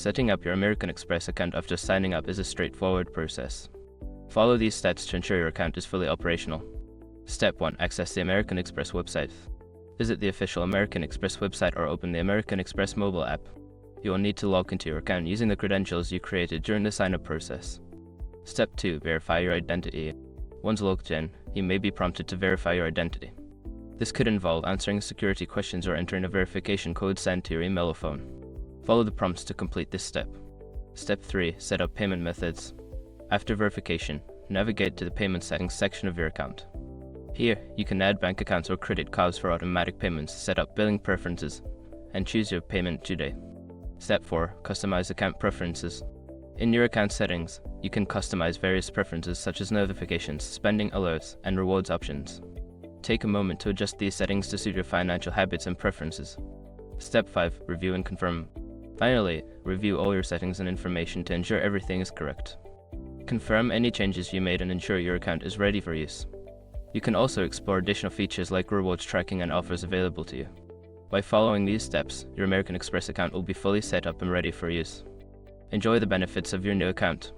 Setting up your American Express account after signing up is a straightforward process. Follow these steps to ensure your account is fully operational. Step 1. Access the American Express website. Visit the official American Express website or open the American Express mobile app. You will need to log into your account using the credentials you created during the sign-up process. Step 2. Verify your identity. Once logged in, you may be prompted to verify your identity. This could involve answering security questions or entering a verification code sent to your email or phone. Follow the prompts to complete this step. Step 3. Set up payment methods. After verification, navigate to the payment settings section of your account. Here, you can add bank accounts or credit cards for automatic payments, set up billing preferences, and choose your payment due date. Step 4. Customize account preferences. In your account settings, you can customize various preferences such as notifications, spending alerts, and rewards options. Take a moment to adjust these settings to suit your financial habits and preferences. Step 5. Review and confirm. Finally, review all your settings and information to ensure everything is correct. Confirm any changes you made and ensure your account is ready for use. You can also explore additional features like rewards tracking and offers available to you. By following these steps, your American Express account will be fully set up and ready for use. Enjoy the benefits of your new account.